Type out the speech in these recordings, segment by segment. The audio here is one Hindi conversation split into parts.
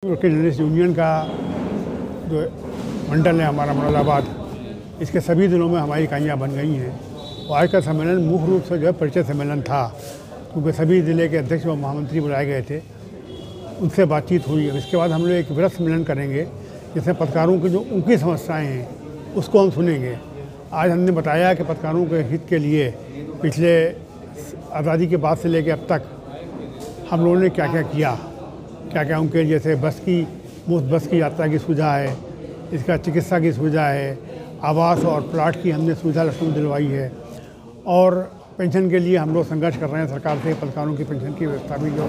वर्किंग जर्नलिस्ट यूनियन का जो मंडल है हमारा मुरादाबाद, इसके सभी जिलों में हमारी इकाइयाँ बन गई हैं। और आज का सम्मेलन मुख्य रूप से जो है परिचय सम्मेलन था, क्योंकि सभी ज़िले के अध्यक्ष व महामंत्री बुलाए गए थे, उनसे बातचीत हुई। इसके बाद हम लोग एक वृहद सम्मेलन करेंगे जिसमें पत्रकारों की जो उनकी समस्याएँ हैं उसको हम सुनेंगे। आज हमने बताया कि पत्रकारों के हित के लिए पिछले आज़ादी के बाद से लेकर अब तक हम लोगों ने क्या क्या किया, क्या क्या उनके जैसे मुफ्त बस की यात्रा की सुविधा है, इसका चिकित्सा की सुविधा है, आवास और प्लाट की हमने सुविधा लखनऊ दिलवाई है, और पेंशन के लिए हम लोग संघर्ष कर रहे हैं सरकार से। पत्रकारों की पेंशन की व्यवस्था भी जो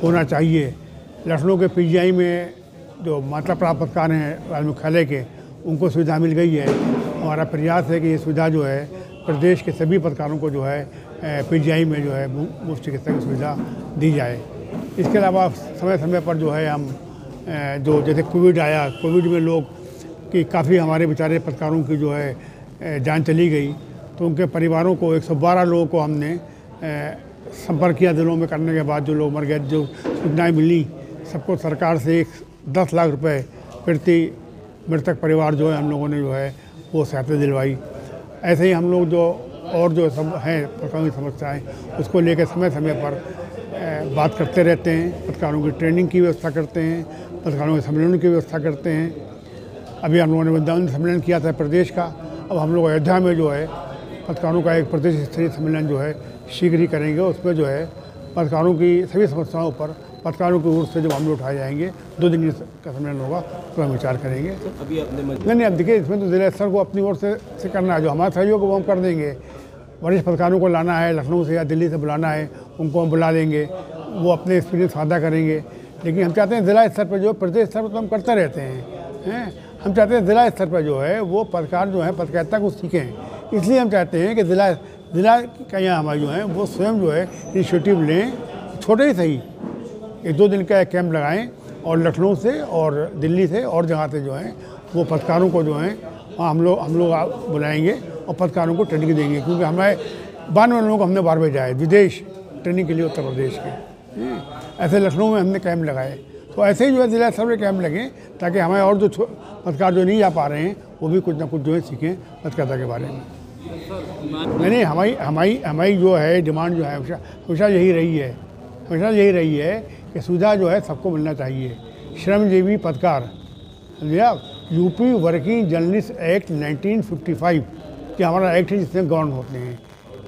होना चाहिए। लखनऊ के पीजीआई में जो मात्रा प्राप्त पत्रकार हैं राज्य मुख्यालय के, उनको सुविधा मिल गई है। हमारा प्रयास है कि ये सुविधा जो है प्रदेश के सभी पत्रकारों को जो है पीजीआई में जो है मुफ्त चिकित्सा की सुविधा दी जाए। इसके अलावा समय समय पर जो है हम जो जैसे कोविड आया, कोविड में लोग कि काफ़ी हमारे बेचारे पत्रकारों की जो है जान चली गई, तो उनके परिवारों को 112 लोगों को हमने संपर्क किया जिलों में करने के बाद जो लोग मर गए, जो सूचनाएँ मिली, सबको सरकार से 10 लाख रुपए प्रति मृतक परिवार जो है हम लोगों ने जो है वो सहायता दिलवाई। ऐसे ही हम लोग जो और जो सब हैं पत्रकारों की समस्याएँ, उसको लेकर समय समय पर बात करते रहते हैं। पत्रकारों की ट्रेनिंग की व्यवस्था करते हैं, पत्रकारों के सम्मेलन की व्यवस्था करते हैं। अभी हम लोगों ने वृंदावन सम्मेलन किया था प्रदेश का। अब हम लोग अयोध्या में जो है पत्रकारों का एक प्रदेश स्तरीय सम्मेलन जो है शीघ्र ही करेंगे। उसमें जो है पत्रकारों की सभी समस्याओं पर पत्रकारों की ओर से जो मामले उठाए जाएंगे, 2 दिन का सम्मेलन होगा, तो हम विचार करेंगे। अभी अपने नहीं, अब देखिए इसमें तो जिला स्तर को अपनी ओर से करना है। जो हमारा सहयोग है वो हम कर देंगे। वरिष्ठ पत्रकारों को लाना है, लखनऊ से या दिल्ली से बुलाना है, उनको हम बुला लेंगे, वो अपने एक्सपीरियंस साझा करेंगे। लेकिन हम चाहते हैं जिला स्तर पर, जो प्रदेश स्तर पर तो हम करते रहते हैं, हम चाहते हैं जिला स्तर पर जो है वो पत्रकार जो है पत्रकारिता को सीखें। इसलिए हम चाहते हैं कि जिला इकाइयाँ हमारी जो हैं वो स्वयं जो है इनिशिएटिव लें, छोटे ही सही 1-2 दिन का एक कैंप लगाएं और लखनऊ से और दिल्ली से और जगह से जो है वो पत्रकारों को जो है हम लोग बुलाएंगे और पत्रकारों को ट्रेनिंग देंगे। क्योंकि हमारे 92 लोगों को हमने बाहर भेजा है विदेश ट्रेनिंग के लिए, उत्तर प्रदेश के। ऐसे लखनऊ में हमने कैंप लगाए, तो ऐसे ही जो है जिला स्तर पर कैंप लगे ताकि हमें और जो पत्रकार जो नहीं जा पा रहे हैं वो भी कुछ ना कुछ जो है सीखें पत्रकारिता के बारे में। नहीं, हमारी जो है डिमांड जो है हमेशा यही रही है कि सुविधा जो है सबको मिलना चाहिए। श्रमजीवी पत्रकार, यूपी वर्किंग जर्नलिस्ट एक्ट 1955 कि हमारा एक्ट है जिसमें गवर्न होते हैं,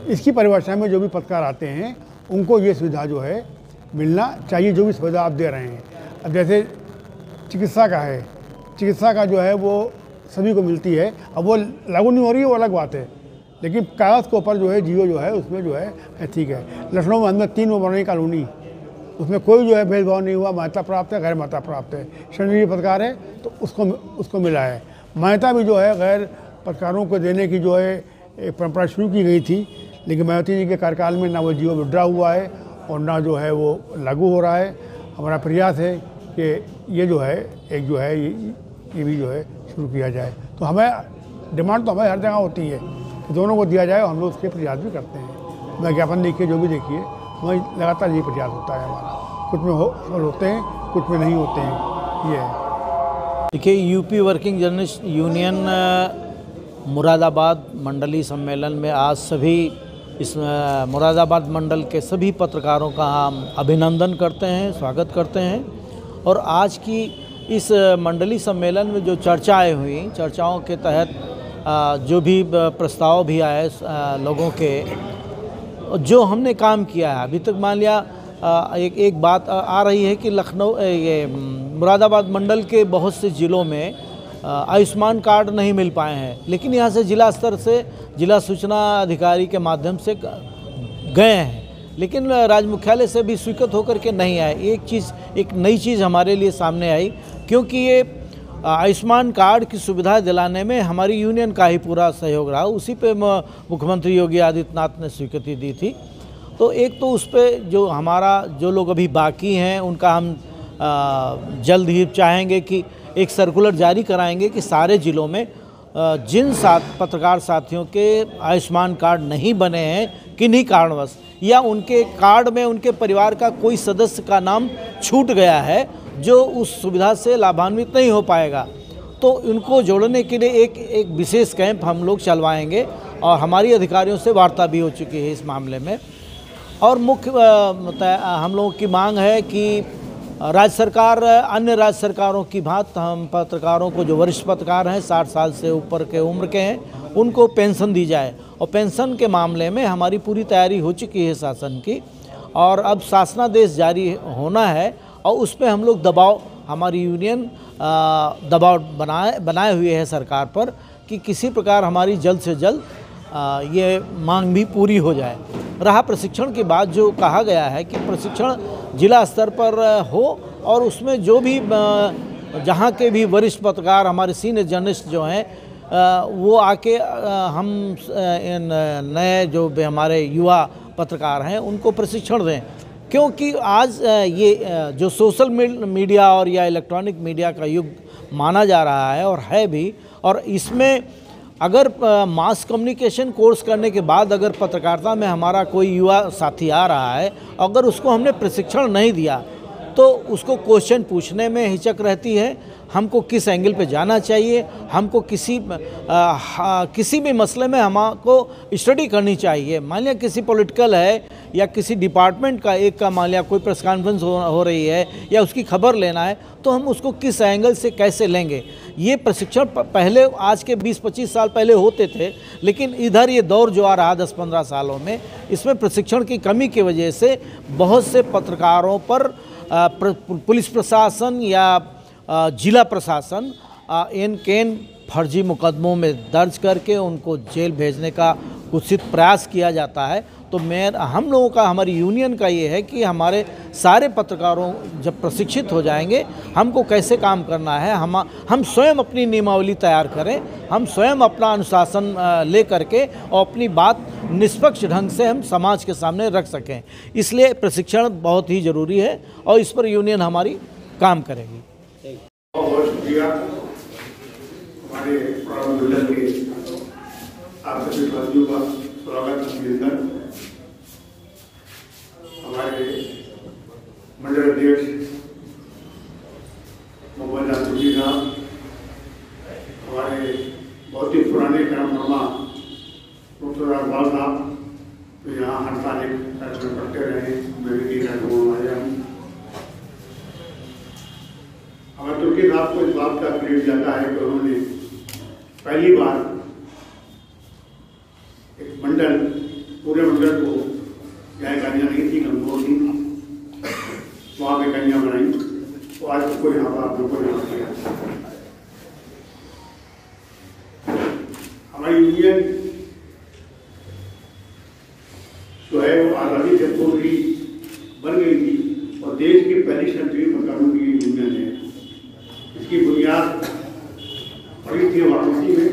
इसकी परिभाषा में जो भी पत्रकार आते हैं उनको ये सुविधा जो है मिलना चाहिए, जो भी सुविधा आप दे रहे हैं। अब जैसे चिकित्सा का है, चिकित्सा का जो है वो सभी को मिलती है। अब वो लागू नहीं हो रही है, वो अलग बात है, लेकिन कागज़ के ऊपर जो है जियो जो है उसमें जो है ठीक है। लखनऊ में हमने 3 बनी कॉलोनी, उसमें कोई जो है भेदभाव नहीं हुआ, मान्यता प्राप्त है, गैर मान्यता प्राप्त है। श्रमजीवी पत्रकार है तो उसको मिला है। मान्यता भी जो है गैर पत्रकारों को देने की जो है एक परंपरा शुरू की गई थी, लेकिन मायावती जी के कार्यकाल में ना वो जियो विड्रा हुआ है और ना जो है वो लागू हो रहा है। हमारा प्रयास है कि ये जो है एक जो है ये भी जो है शुरू किया जाए। तो हमें डिमांड तो हमें हर जगह होती है, दोनों को दिया जाए, और हम लोग उसके प्रयास भी करते हैं। विज्ञापन देखिए, जो भी देखिए, हमारी लगातार ये प्रयास होता है हमारा। कुछ में सफल होते हैं, कुछ में नहीं होते हैं, ये है। देखिए, UP working journalist union Moradabad मंडलीय सम्मेलन में आज सभी इस मुरादाबाद मंडल के सभी पत्रकारों का हम अभिनंदन करते हैं, स्वागत करते हैं। और आज की इस मंडलीय सम्मेलन में जो चर्चाएँ हुई, चर्चाओं के तहत जो भी प्रस्ताव भी आए लोगों के, जो हमने काम किया है अभी तक, मान लिया एक बात आ रही है कि लखनऊ ये मुरादाबाद मंडल के बहुत से ज़िलों में आयुष्मान कार्ड नहीं मिल पाए हैं, लेकिन यहाँ से जिला स्तर से जिला सूचना अधिकारी के माध्यम से गए हैं, लेकिन राज्य मुख्यालय से भी स्वीकृत होकर के नहीं आए। एक नई चीज़ हमारे लिए सामने आई, क्योंकि ये आयुष्मान कार्ड की सुविधा दिलाने में हमारी यूनियन का ही पूरा सहयोग रहा। उसी पे मुख्यमंत्री योगी आदित्यनाथ ने स्वीकृति दी थी। तो एक तो उस पर जो लोग अभी बाकी हैं उनका हम जल्द ही चाहेंगे कि एक सर्कुलर जारी कराएंगे कि सारे ज़िलों में जिन पत्रकार साथियों के आयुष्मान कार्ड नहीं बने हैं किन्हीं कारणवश, या उनके कार्ड में उनके परिवार का कोई सदस्य का नाम छूट गया है, जो उस सुविधा से लाभान्वित नहीं हो पाएगा, तो उनको जोड़ने के लिए एक विशेष कैंप हम लोग चलवाएंगे और हमारी अधिकारियों से वार्ता भी हो चुकी है इस मामले में। और मुख्य हम लोगों की मांग है कि राज्य सरकार अन्य राज्य सरकारों की भांति हम पत्रकारों को, जो वरिष्ठ पत्रकार हैं 60 साल से ऊपर के उम्र के हैं, उनको पेंशन दी जाए। और पेंशन के मामले में हमारी पूरी तैयारी हो चुकी है शासन की, और अब शासनादेश जारी होना है और उस पर हम लोग दबाव, हमारी यूनियन दबाव बनाए हुए है सरकार पर कि किसी प्रकार हमारी जल्द से जल्द ये मांग भी पूरी हो जाए। रहा प्रशिक्षण की बात, जो कहा गया है कि प्रशिक्षण जिला स्तर पर हो और उसमें जो भी जहाँ के भी वरिष्ठ पत्रकार, हमारे सीनियर जर्नलिस्ट जो हैं, वो आके हम नए जो हमारे युवा पत्रकार हैं उनको प्रशिक्षण दें। क्योंकि आज ये जो सोशल मीडिया और या इलेक्ट्रॉनिक मीडिया का युग माना जा रहा है और है भी, और इसमें अगर मास कम्युनिकेशन कोर्स करने के बाद अगर पत्रकारिता में हमारा कोई युवा साथी आ रहा है, अगर उसको हमने प्रशिक्षण नहीं दिया तो उसको क्वेश्चन पूछने में हिचक रहती है। हमको किस एंगल पे जाना चाहिए, हमको किसी भी मसले में हमको स्टडी करनी चाहिए। मान लिया किसी पॉलिटिकल है या किसी डिपार्टमेंट का एक का मान लिया कोई प्रेस कॉन्फ्रेंस हो रही है या उसकी खबर लेना है, तो हम उसको किस एंगल से कैसे लेंगे। ये प्रशिक्षण पहले, आज के 20-25 साल पहले होते थे, लेकिन इधर ये दौर जो आ रहा 10-15 सालों में, इसमें प्रशिक्षण की कमी की वजह से बहुत से पत्रकारों पर पुलिस प्रशासन या जिला प्रशासन एन फर्जी मुकदमों में दर्ज करके उनको जेल भेजने का कुत्सित प्रयास किया जाता है। तो हम लोगों का, हमारी यूनियन का ये है कि हमारे सारे पत्रकारों जब प्रशिक्षित हो जाएंगे, हमको कैसे काम करना है, हम स्वयं अपनी नियमावली तैयार करें, हम स्वयं अपना अनुशासन ले करके और अपनी बात निष्पक्ष ढंग से हम समाज के सामने रख सकें। इसलिए प्रशिक्षण बहुत ही ज़रूरी है और इस पर यूनियन हमारी काम करेगी। बहुत शुक्रिया हमारे मंडल के आप सभी साथियों का स्वागत अभिनंदन। हमारे मंडल अध्यक्ष मोहम्मद आसुद्दीन साहब, हमारे बहुत ही पुराने कर्मकर्ता डॉक्टर अकबाल साहब, तो यहाँ हर साल एक कार्यक्रम करते रहे, मैं भी हमारे तुर्की साहब को इस बात का क्रेडिट जाता है कि उन्होंने पहली बार एक मंडल, पूरे मंडल को जहाँ इकाइयाँ नहीं थी, कमजोर थी, वहाँ पे इकाइयाँ बनाई, तो आज उसको यहाँ पर आप लोग को यहाँ किया। हमारी यूनियन जो है वो आज़ादी से पूर्व ही बन गई थी और देश की पहली क्षेत्रीय पत्रकारों की यूनियन है। इसकी बुनियाद पड़ी थी वाराणसी में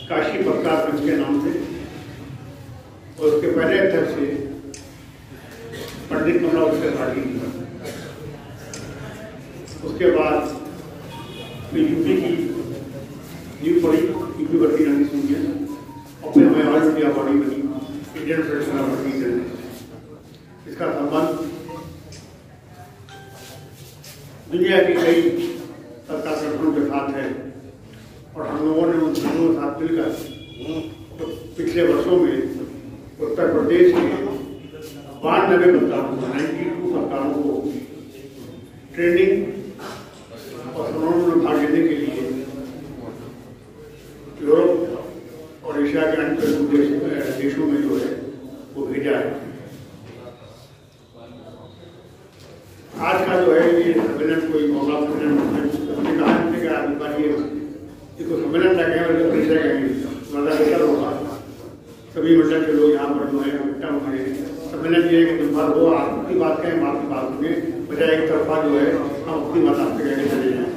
काशी पत्रकार संघ के नाम से, और उसके पहले अध्यक्ष से पंडित कमलावत त्रिपाठी थी। उसके बाद यूपी की न्यू पड़ी, यूपी वर्किंग यूनियन, और फिर हमें ऑल इंडिया बॉडी बनी, Indian federation of working journalist. इसका संबंध दुनिया की कई सरकार संगठनों के साथ है और हम लोगों ने उन संगठनों के साथ मिलकर तो पिछले वर्षों में उत्तर प्रदेश के 92 पत्रकारों को, 92 पत्रकारों को ट्रेनिंग और सम्मेलनों में भाग लेने के लिए यूरोप और एशिया के अन्य देशों में जो है वो भेजा है। आज का जो है ये सम्मेलन कोई मामला सम्मेलन कहा कि इसको सम्मेलन ना कहें बल्कि परिचय कहेंगे, ज़्यादा बेहतर होगा। सभी मंडल के लोग यहाँ पर जो है इकट्ठा हुए हैं। सम्मेलन ये है कि तुम बात हो, आप अपनी बात कहें, हम आपकी बात सुनें, बजाय एक तरफा जो है हम अपनी बात आपसे कहने चले जाएँ।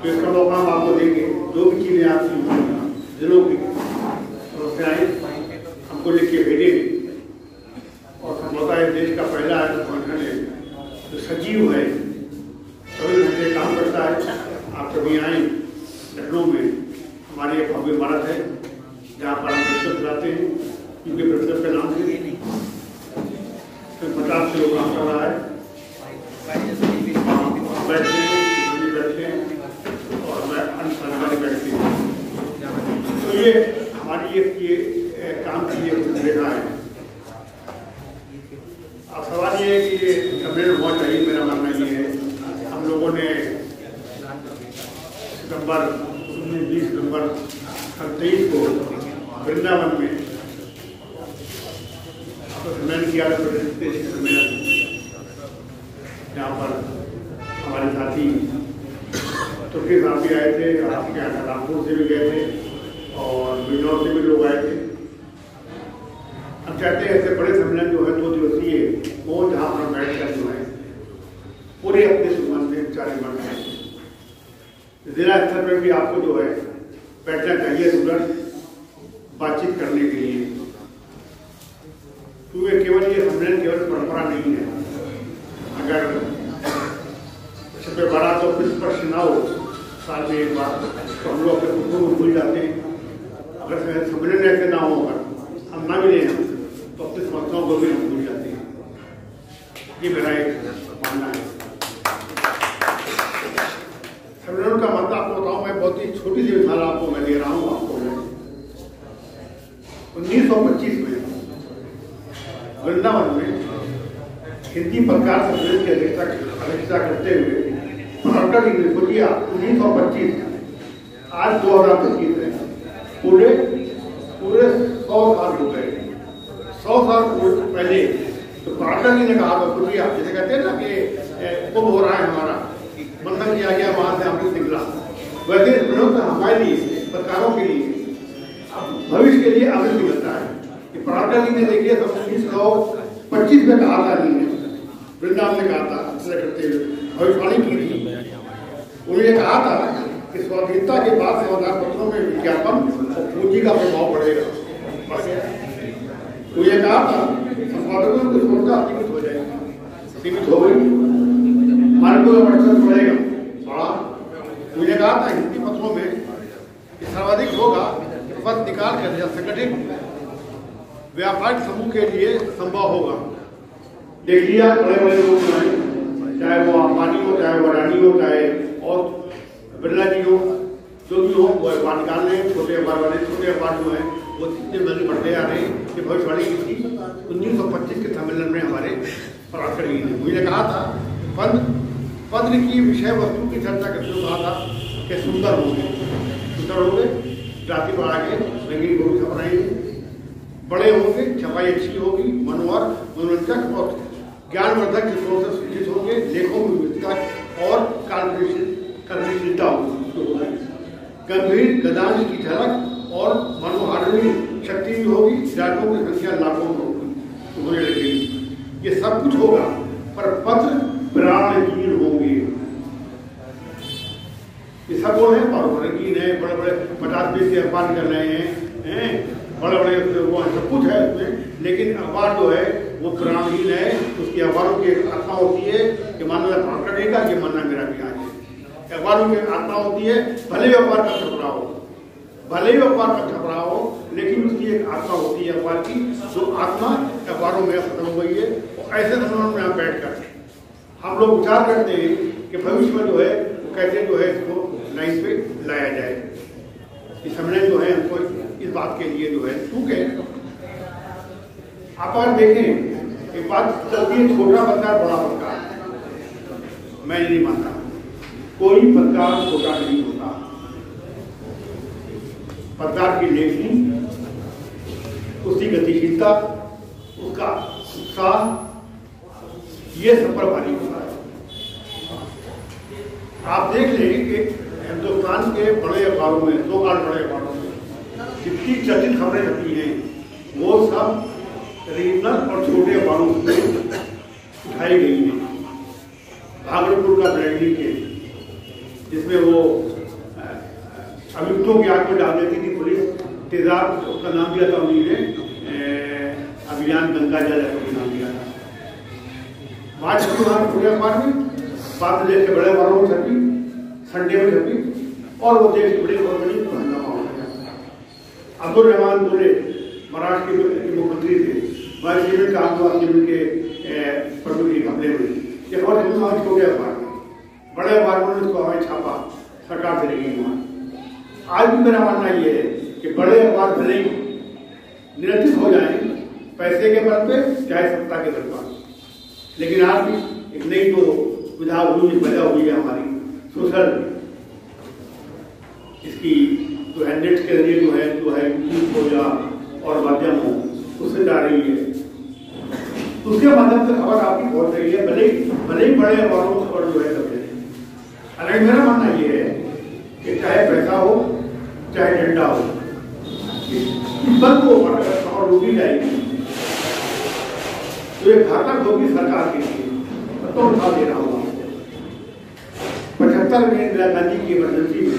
तो इसका मौका हम आपको देंगे। जो भी चीज़ें आपकी जिलों की समस्याएँ हमको लिख के भेजेंगे, और संभवतः इस देश का पहला संगठन है जो सजीव है, 24 घंटे काम करता है। आप कभी आए लखनऊ में, हमारी एक भव्य इमारत है जहाँ पर हम प्रेसक्लब चलाते हैं, क्योंकि प्रेसक्लब के नाम से 50 से लोग काम कर रहा है। काम किए कुछ देखा है। अब सवाल ये है कि ये सम्मेलन होना चाहिए, मेरा मानना ये है। हम लोगों ने सितंबर 20 सितंबर 23 को वृंदावन में सम्मेलन किया था, सम्मेलन, जहाँ पर हमारे साथी तुर्की साहब भी आए थे, आपके यहाँ रामपुर से भी गए थे और बिजनौर से भी लोग आए थे। हम चाहते हैं ऐसे बड़े सम्मेलन जो है 2 दिवसीय वो जहाँ पर बैठ कर जो है पूरे अपने सुमन से विचार विमर्श करें। जिला स्तर पर भी आपको जो है बैठना चाहिए दूर बातचीत करने के लिए, क्योंकि केवल ये सम्मेलन केवल परंपरा नहीं है। अगर सबसे बड़ा तो स्पर्श ना हो साल में एक बार तो हम लोग अपने खुद को भूल जाते हैं। अगर सम्मेलन ऐसे ना हो, अगर हम ना मिले हैं तो अपनी समस्याओं को भी हम भूल जाते हैं। ये मेरा एक मानना है। सम्मेलन का मतलब आपको बताऊं, मैं बहुत ही छोटी सी मिसाल आपको मैं दे रहा हूँ। आपको मैं 1925 में वृंदावन में हिंदी पत्रकार सम्मेलन की अध्यक्षता करते हुए महाराष्ट्र की सोचिए 1925, आज 2025 है, पूरे 100 साल हो गए। 100 साल पहले तो महाराष्ट्र जी ने कहा था, सोचिए आप जैसे कहते हैं ना कि कुंभ हो रहा है, हमारा बंधन किया गया वहां से अमृत निकला, वैसे हमारे लिए पत्रकारों के लिए भविष्य के लिए अमृत निकलता है। कि महाराष्ट्र जी ने देखिए 1925 में कहा था, वृंदावन ने कहा था, करते हुए भविष्यवाणी की थी। उन्होंने कहा था कि स्वाधीनता के बाद समाचार पत्रों में विज्ञापन और पूंजी का प्रभाव बढ़ेगा। तो ये कहा था संपादकों की क्षमता सीमित हो जाएगी, सीमित हो गई, मार्गों का वर्चस्व बढ़ेगा, बढ़ा। मुझे कहा था हिंदी पत्रों में सर्वाधिक होगा पद निकाल कर या संगठित व्यापारिक समूह के लिए संभव होगा। देख लिया बड़े बड़े लोग हैं, चाहे वो अंबानी हो, चाहे वो अडानी हो, चाहे और बिरला जी हो, जो भी हो, वो व्यापार निकाल रहे हैं। छोटे व्यापार वाले, छोटे व्यापार जो है वो जितने बड़े बढ़ते जा रहे हैं। कि भविष्यवाणी की थी 1925 के सम्मेलन में हमारे पराशर जी ने मुझे कहा था, पद की विषय वस्तु की चर्चा करते हुए कहा था कि सुंदर होंगे, जाति बढ़ाएंगे, रंगीन गोभी छपाएंगे, बड़े होंगे, छपाई अच्छी होगी, मनोहर मनोरंजक और ज्ञानवर्धक चित्रों से सूचित होंगे, लेखों में विविधता और कार्यशीलता होगी, गंभीर गदांश की झलक और मनोहारिणी शक्ति भी होगी, जातकों की संख्या लाखों में होने लगेगी। ये सब कुछ होगा, पर पत्र प्राणहीन होंगे। ये सब लोग हैं, रंगीन है, बड़े बड़े 50-20 के अखबार निकल रहे हैं, बड़े बड़े वो सब कुछ है उसमें, लेकिन अखबार जो है वो प्राणहीन है। उसकी अखबारों की आत्मा होती है कि मानना पकड़े का, ये मानना मेरा भी आज है। अखबारों की आत्मा होती है, भले व्यापार का छपरा हो, भले ही व्यापार का छपरा हो, लेकिन उसकी एक आत्मा होती है अखबार की, जो आत्मा अखबारों में खत्म हो गई है। और ऐसे सम्मेलन में यहाँ बैठ कर हम लोग विचार करते हैं कि भविष्य में जो है वो कैसे जो है इसको लाइन पे लाया जाए। ये सम्मेलन जो है हमको इस बात के लिए जो है, क्योंकि आप अगर देखें एक बात चलती है, छोटा पत्रकार बड़ा पत्रकार, मैं नहीं मानता कोई पत्रकार छोटा नहीं होता। पत्रकार की लेखनी, उसकी गतिशीलता, उसका उत्साह, ये सब पर भारी होता है। आप देख लें कि हिंदुस्तान के बड़े अखबारों में, 2 बड़े अखबारों में जितनी चर्चित खबरें छपी हैं वो सब रीजनल और छोटे अखबारों से उठाई गई हैं। भागलपुर का ब्रांडी केस, जिसमें वो अभियुक्तों की आग में डाल देती थी पुलिस, तेजाब उसका नाम दिया था उन्होंने, अभियान गंगा जल नाम दिया था। बात छपी वहां पूरे अखबार में, बात देश के बड़े अखबारों में छपी, संडे में छपी, और वो देश की बड़ी खबर बनी तो हंगामा हो गया। अब्दुल रहमान बोले, महाराष्ट्र के मुख्यमंत्री थे, वहां जीवन का जीवन के प्रभु की हमले हुए, ये खबर छपी वहां छोटे अखबार में, बड़े अखबार में उसको हमें छापा, सरकार से लगी वहां। आज भी मेरा मानना ये है कि बड़े अखबार भले ही निरंतर हो जाए, पैसे के बल पे चाहे सत्ता के बल पर। लेकिन आज एक नई तो विधा हुई पैदा हुई है हमारी सोशल, इसकी जो है नेट के जरिए जो है यूट्यूब हो या और माध्यम हो, उससे जा रही है। उसके माध्यम से खबर आपकी पहुंच रही है, भले ही बड़े अखबारों पर जो है सब। हालांकि मेरा मानना ये है कि चाहे पैसा हो चाहे डंडा हो, इस बल को और रोकी जाएगी तो ये घातक होगी सरकार के लिए। तो उठा दे रहा हूँ 75 में इंदिरा गांधी की इमरजेंसी में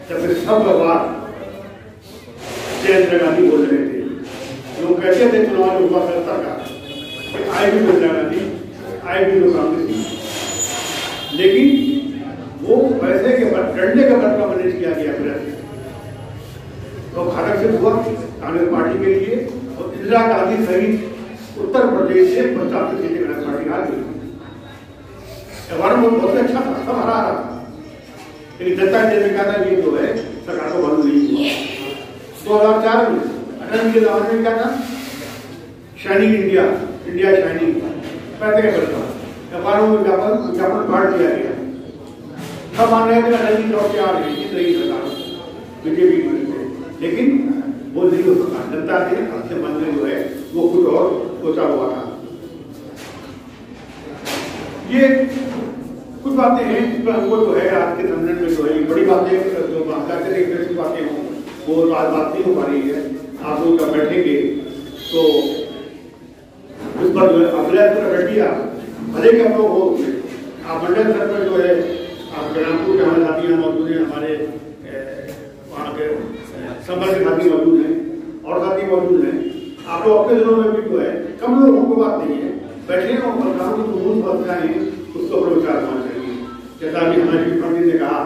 जब सब बात जय इंदिरा गांधी बोल रहे थे, लोग कहते थे चुनाव में हुआ करता का आए भी इंदिरा गांधी, आए भी लोग कांग्रेस, लेकिन वो पैसे के डंडे के बल पर मैनेज किया गया प्रयास तो घातक सिद्ध हुआ कांग्रेस पार्टी के लिए। और इंदिरा गांधी सहित उत्तर प्रदेश से 50 सीटें कांग्रेस पार्टी हार गई। बहुत अच्छा था, सब हरा रहा था, लेकिन जनता ने कहा था ये जो है सरकार को बंद नहीं हुआ। 2004 में अटल के जमाने में क्या था, शाइनिंग इंडिया शाइनिंग पैसे के बल पर अखबारों में विज्ञापन बांट दिया गया। सब मान रहे थे अटल जी लौट के आ रही थी सही सरकार बीजेपी की, लेकिन वो नहीं हो सका। जनता के अपने मन में जो है वो कुछ और सोचा हुआ था। ये कुछ बातें हैं जिसमें हमको जो है आज के सम्मेलन में जो है बड़ी बातें जो बातें हों वो आज बात नहीं हो पा रही है। आप लोग जब बैठेंगे तो उस पर जो है अगला बैठिए, भले के हम लोग हो आप मंडल स्तर पर जो है आप बलरामपुर के हमारे साथी मौजूद हैं, हमारे वहाँ के संबल के साथी मौजूद हैं और साथी मौजूद हैं। आप लोग अपने दिनों में भी जो है कम लोगों को बात नहीं है, बैठे और सरकारों की मूल समस्याएं उसको पर विचार होना चाहिए। जैसा कि हमारे मुख्यमंत्री ने कहा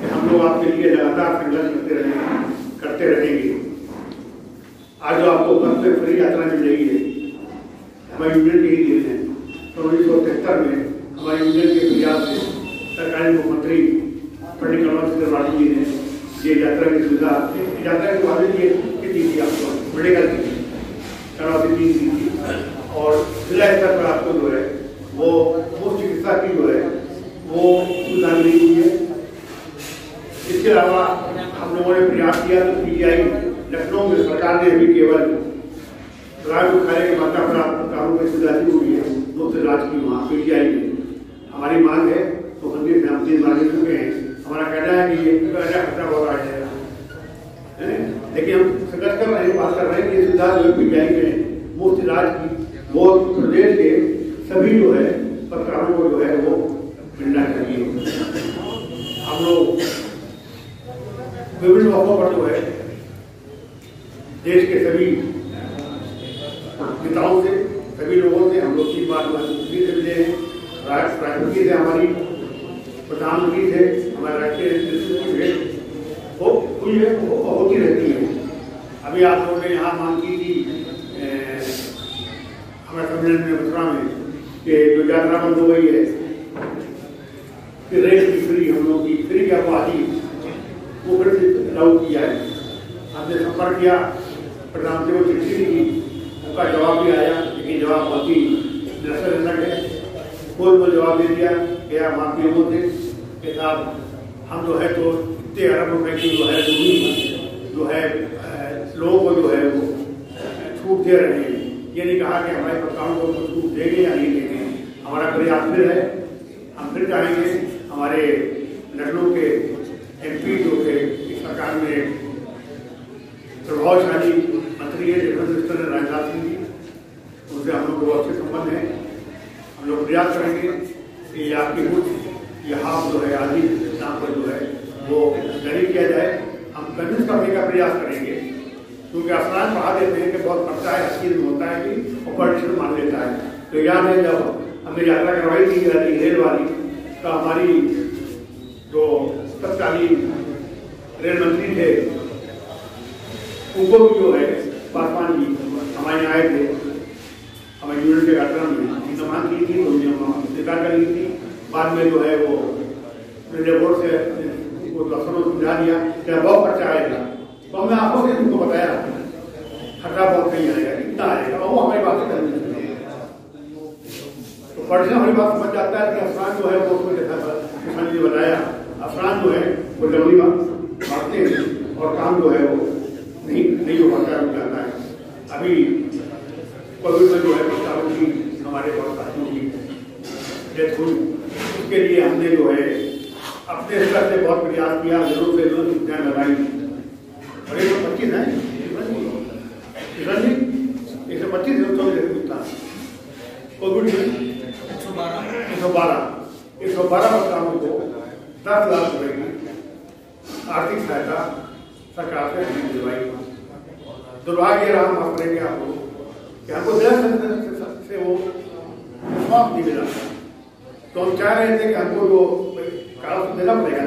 कि हम लोग आपके लिए लगातार संघर्ष करते रहेंगे। आज जो आपको बस से फ्री यात्रा मिल रही है हमारी यूनियन के ही दिन है। तो 1973 में हमारे यूनियन के प्रयास से सरकारी मुख्यमंत्री पंडित कमल त्रिपाठी जी ने ये यात्रा की सुविधा यात्रा के बारे में दी थी आपको मेडिकल की करवाती दी थी और जिला स्तर पर आपको जो है वो मुफ्त चिकित्सा की जो है वो सुविधा मिली हुई है। इसके अलावा हम लोगों ने प्रयास किया तो पीजीआई लखनऊ में सरकार ने अभी केवल राय बुखारे के मात्रा पर कानून की सुविधा दी हुई है मुफ्त इलाज की वहाँ पीजीआई में। हमारी मांग है तो मंदिर में हम 3 बार ले चुके हैं। हमारा कहना है कि ये खर्चा बहुत आ जाएगा, लेकिन हम संघर्ष कर रहे हैं, बात कर रहे हैं कि सुविधा जो पीजीआई में मुफ्त इलाज की वो प्रदेश के सभी जो है पत्रकारों को जो है वो मिलना चाहिए। हम लोग विभिन्न मौकों पर जो है देश के सभी नेताओं से सभी लोगों से हम लोग 3 बार मुख्यमंत्री से मिले हैं, राष्ट्रपति से हमारी प्रधानमंत्री से हमारे राष्ट्रीय नेतृत्व वो हुई है वो होती रहती है। अभी आप लोगों ने यहाँ मांग की थी हमारे सम्मेलन में मथुरा में कि जो यात्रा बंद हो गई है फिर रेल की फ्री हम लोग की फ्री क्या आदि वो फिर से लागू किया है। हमने संपर्क किया, प्रधानमंत्री को चिट्ठी लिखी, उनका जवाब भी आया, लेकिन जवाब बहुत ही निराशाजनक है। कोई को जवाब दे दिया कि आप माफी होते कि साहब हम जो है तो इतने अरब रुपए की जो है लोगों को जो है वो छूट दे रहे हैं। ये नहीं कहा कि हमारे पत्रकारों को छूट देंगे या नहीं देंगे। हमारा प्रयास फिर है, हम फिर चाहेंगे हमारे लखनऊ के MP जो थे इस सरकार में प्रभावशाली मंत्री है डिफेंस मिनिस्टर राजनाथ सिंह जी, उनसे हम लोग को अच्छे संबंध हैं। हम लोग प्रयास करेंगे कि आपकी कुछ यहाँ जो है आदि नाम पर जो है वो जारी किया जाए। हम कन्विंस करने का प्रयास करेंगे क्योंकि अफसरान कहा देते हैं कि बहुत खर्चा है, हर चीज में होता है कि और पॉलिटिशियन मान लेता है। तो याद है जब हमने यात्रा करवाई थी रेल वाली तो हमारी जो तत्कालीन रेल मंत्री थे उनको भी जो है पासवान जी हमारे आए थे, हमारे यूनियन के कार्यक्रम में सम्मान की थी तो उन्हें स्वीकार कर ली थी। बाद में जो है वो बोर्ड से वो अफसरों को समझा दिया कि बहुत खर्चा आएगा। तो हमने आपको से उनको बताया खतरा बहुत नहीं आएगा, इतना आएगा, वो हमारी बातें करनी चाहिए। तो पढ़ने हमारी बात समझ जाता है कि अफरान जो है वो उसमें जैसा किसान जी बताया, अफरान जो है वो लंबी बांटते हैं और काम जो है वो नहीं हो पाता है, जाता है। अभी कोविड में जो है प्रस्तावों की हमारे बहुत साथियों की डेथ हुई, उसके लिए हमने जो है अपने स्तर से बहुत प्रयास किया, जरूर से जरूर सुविधाएं लगाई। और 125 है किसान जी, 125 कोविड में 112 प्रस्तावों को 10 लाख रुपए की आर्थिक सहायता सरकार से दिलवाई। दुर्भाग्य रहा, माफ करेंगे आपको, कि हमको से वो विश्वास नहीं मिला। तो हम चाह रहे थे कि हमको जो कागज देना पड़ेगा,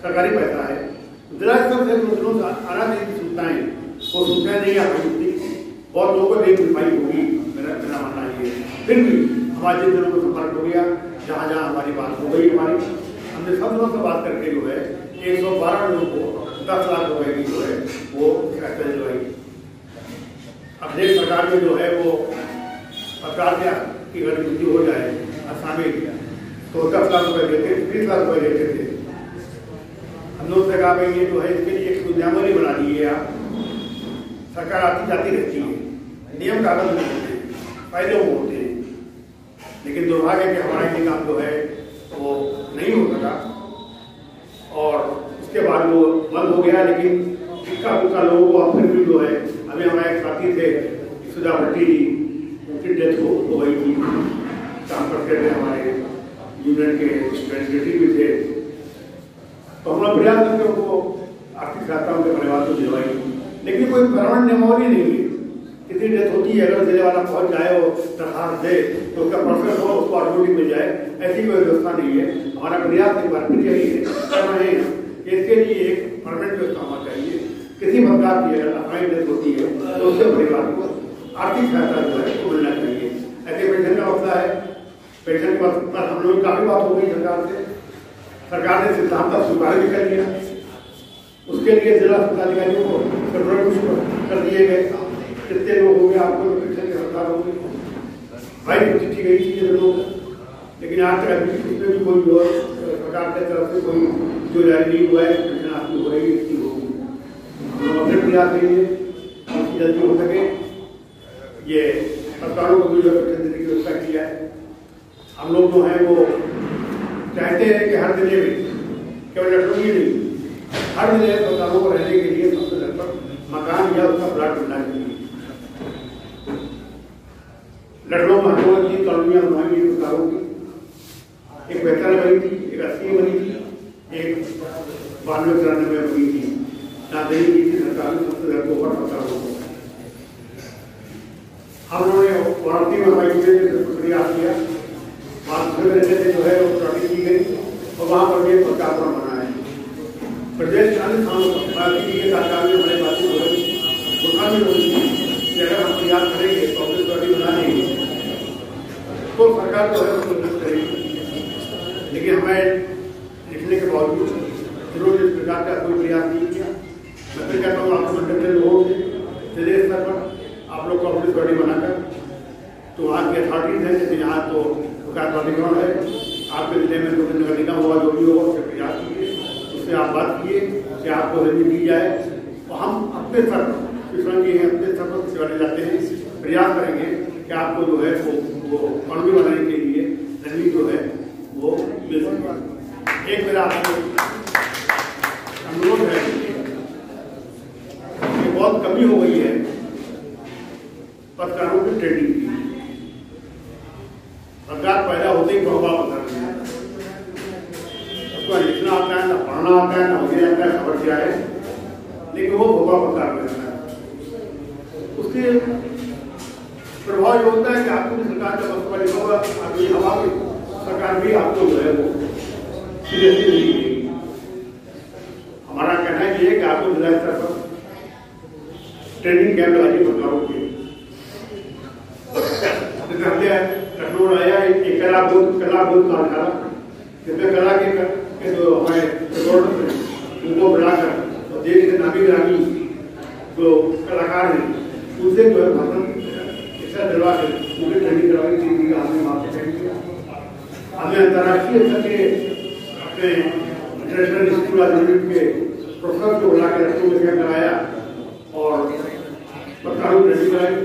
सरकारी पैसा है, जिला स्तर से जो आना चाहिए सुविधाएं, वो सुविधाएं नहीं आ पाई। बहुत लोगों को देख पाई होगी, मेरा मानना ये। फिर भी हमारे जिन जनों को संपर्क हो गया, जहाँ जहाँ हमारी बात हो गई, हमने सब लोगों से बात करके जो है 112 लोगों को 10 लाख रुपए की जो है वो सहायता दिलवाई। अब देश सरकार में जो है वो सरकार की अगर मृत्यु हो जाए आसामी तो 10 लाख रुपए देते, 20 लाख रुपए देते थे। हम लोग से कहा भाई ये जो है इसके लिए एक सुविधावली बना दी है, आप सरकार आती जाती रहती है, नियम कागज में होते हैं, फायदे वो होते हैं, लेकिन दुर्भाग्य है कि हमारा ये काम जो है वो नहीं हो सका और उसके बाद वो बंद हो गया। लेकिन इक्का दुक्का लोगों को फिर भी जो है, अभी हमारे एक साथी थे सुधा भट्टी जी, उनकी डेथ हो गई थी, काम करते थे, हमारे यूनियन के रिप्रेजेंटेटिव भी थे। तो हम लोग प्रयास करके उनको आर्थिक सहायता उनके परिवार को दिलवाई, लेकिन कोई परमानेंट नियमावली नहीं है। किसी डेथ होती है, अगर जिले वाला पहुंच जाए और दरखास्त दे तो उसका प्रोसेस हो, उसको ऑटोमेटिक मिल जाए, ऐसी कोई व्यवस्था नहीं है। हमारा प्रयास एक बार फिर यही है, कर रहे हैं कि इसके लिए एक परमानेंट व्यवस्था होना चाहिए। किसी प्रकार की अगर अफवाही डेथ होती है तो उसके परिवार को आर्थिक सहायता जो है वो मिलना चाहिए। ऐसे पेंशन का मसला है, पेंशन के पर हम लोग काफी बात हो गई सरकार से, सरकार ने सिद्धांत का स्वीकार भी कर लिया। उसके लिए जिला पदाधिकारियों को कर दिए गए, कितने लोग हो गए आपको पेंशन की सरकार हो गई, भाई चिट्ठी गई थी ये लोग, लेकिन आज तक अभी उसमें भी कोई जो सरकार की तरफ से कोई जो जारी नहीं हुआ है, पेंशन आपकी हो रही इसकी होगी। हम लोग अपने प्रयास करेंगे उसकी जल्दी हो सके, ये सरकारों को भी जो पेंशन देने की व्यवस्था किया है। हम लोग जो है वो चाहते हैं कि हर जिले में, केवल लखनऊ ही नहीं, हर जिले सरकारों को रहने के लिए सबसे लगभग मकान या उसका प्लाट मिलना चाहिए। लखनऊ में हम लोग 3 कॉलोनियां बनाई गई सरकारों की, एक 95 बनी थी, एक 80 बनी थी, एक 92-93 में बनी थी, जहाँ देनी की थी सरकार ने सबसे ज्यादा ऊपर सरकारों को। हम लोगों ने वाराणसी में हमारी प्रयास किया, जो है वो प्लाटिंग की गई और वहाँ पर भी प्रकार बना है। प्रदेश के अन्य स्थानों पर सरकार में हमारी बातचीत हो रही, घोषणा भी हो रही कि अगर हम प्रयास करेंगे तो अपनी पार्टी बना लेंगे तो सरकार जो है उसको मदद करेगी। लेकिन हमें लिखने के बावजूद जरूर इस प्रकार का कोई प्रयास नहीं किया। मैं फिर कहता हूँ आपको मंडल के लोगों से जिले स्तर पर आप लोग को अपनी पार्टी बनाकर, तो वहाँ की अथॉरिटीज है, जैसे यहाँ तो प्राधिकरण है, आपके जिले में जो नगर निगम होगा, जो भी होगा उससे प्रयास कीजिए, उससे आप बात कीजिए कि आपको जमीन दी जाए। तो हम अपने स्तर पर किसान जी हैं, अपने स्तर पर सेवा जाते हैं, प्रयास करेंगे कि आपको जो है वो कानूनी बनाने के लिए जमीन जो है वो मिल सके। एक मेरा आपको अनुरोध है कि बहुत कमी हो गई है पत्रकारों की ट्रेनिंग की। सरकार पैदा होते ही बहुत पता है, उसको लिखना आता है, ना पढ़ना आता है, ना मुझे आता है खबर क्या है, लेकिन वो भोगा पता रहता है। उसके प्रभाव ये होता है कि आपको भी सरकार का मसला लिखा होगा, अभी हमारी सरकार भी आपको जो है वो सीरियसली नहीं लेगी। हमारा कहना है कि आपको जिला स्तर पर ट्रेनिंग कैंप लगाइए सरकारों के। लखनऊ आया एक कला बोध कारखाना, जिसमें कला के जो हमारे उनको बढ़ाकर और देश के नामी ग्रामी जो कलाकार हैं उनसे जो है भाषण ऐसा दिलवा के उनकी ट्रेनिंग करवाई थी। हमने वहाँ पे ट्रेनिंग किया। हमें अंतर्राष्ट्रीय स्तर के अपने इंटरनेशनल स्कूल ऑफ यूनिट के प्रोफेसर को बुला के लखनऊ में कराया और पत्रकारों ट्रेनिंग कराई।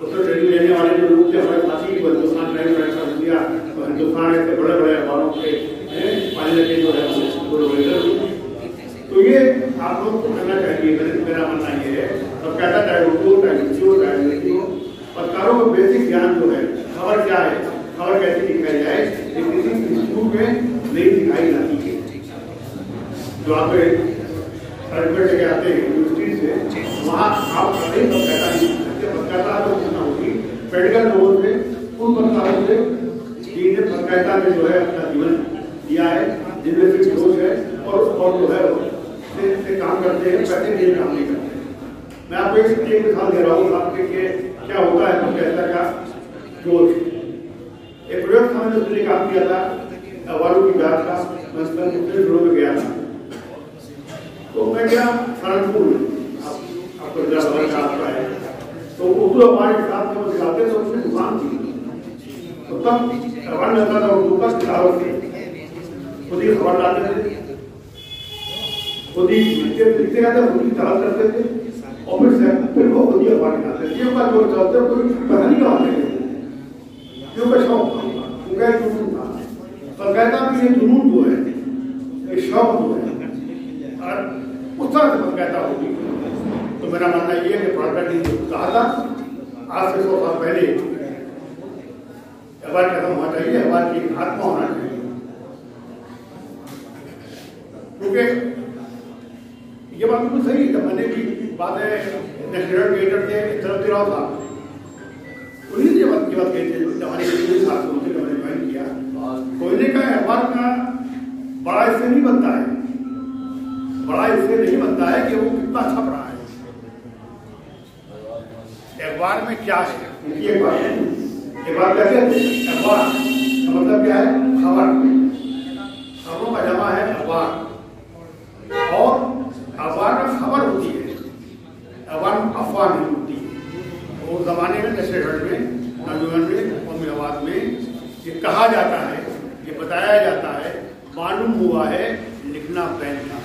उसमें ट्रेनिंग लेने वाले जो लोग थे हमारे साथी हिंदुस्तान टाइम्स का ऐसा दिया तो हिंदुस्तान ऐसे बड़े बड़े अखबारों के पाने के जो है तो ये आप लोग को करना चाहिए। मेरा मानना ये है और कहता चाहे उर्दू चाहे हिंदी हो चाहे अंग्रेजी हो, पत्रकारों को बेसिक ज्ञान जो है खबर क्या है, खबर कैसे दिखाई जाए, ये किसी स्कूल में नहीं दिखाई जाती है। जो आप सर्टिफिकेट लेके आते हैं यूनिवर्सिटी से, वहाँ आप नहीं पत्रकारिता नहीं सकते। पत्रकारिता तो कितना होगी मेडिकल लोगों से उन पत्रकारों से जिन्हें पत्रकारिता में जो है अपना जीवन दिया है, जिनमें से जोश है और जो है से काम करते हैं, पैसे के लिए काम नहीं करते। मैं आपको एक मिसाल दे रहा हूँ आपके लिए क्या होता है पत्रकारिता का जोश। एक प्रयोग था मैंने उसने काम किया था अखबारों की जांच का, मैं दूसरे शुरू में गया था। तो मैं गया सहारनपुर में, आपको जगह का आपका है तो उर्दू अखबार के साथ में वो दिखाते तो उसमें दुकान थी। तो तब अखबार में आता था उर्दू का किताबों से खुद ही खबर लाते थे, खुद ही लिखते रहते, खुद ही तलाश करते थे और फिर वो खुद ही अखबार निकालते थे। ये बात जो चलते कोई पता नहीं कमाते थे, क्यों का शौक था, उनका एक जुनून था। पत्रकारिता में ये जुनून जो है, ये शौक जो है और उस तरह से पत्रकारिता होगी। तो मेरा मानना ये है कि पत्रकारिता ने कहा था आज से 100 साल पहले अखबार खत्म होना चाहिए, अखबार की आत्मा होना चाहिए। क्योंकि ये बात बिल्कुल सही है। मैंने भी बात है नेशनल एडिटर थे चलते रहा था, उन्हीं ने बात कही थी हमारे साथ मैंने ज्वाइन किया। कोयले का अखबार का बड़ा इससे नहीं बनता है, बड़ा इससे नहीं बनता है कि वो कितना छप रहा है, अखबार में क्या है उनकी एक बात है। एक बात कहते हैं अखबार का मतलब क्या है, खबर, खबरों का जमा है अखबार और अखबार में खबर होती है, अखबार में अफवाह नहीं होती है। वो जमाने में जैसे घर में नौजवान में कौमी आवाज में ये कहा जाता है, ये बताया जाता है, मालूम हुआ है लिखना बैन था।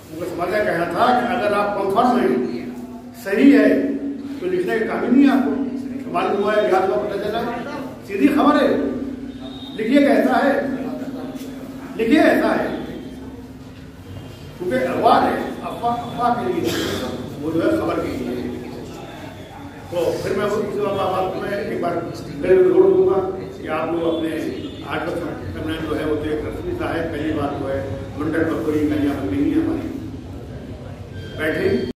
उनका समझा कहना था कि अगर आप कंफर्म हैं सही है तो लिखने का काम ही नहीं है आपको। मालूम हुआ है याद हुआ पता चला, सीधी खबर है, लिखिए कैसा है, लिखिए ऐसा है, क्योंकि अखबार है अफवाह के लिए, वो जो है खबर के लिए। तो फिर मैं बात में एक बार फिर जोड़ दूंगा कि आप लोग अपने आज का समय जो है वो तो एक रस्मी सा है। पहली बात जो है मंडल पर कोई कन्या बन नहीं है हमारी, बैठे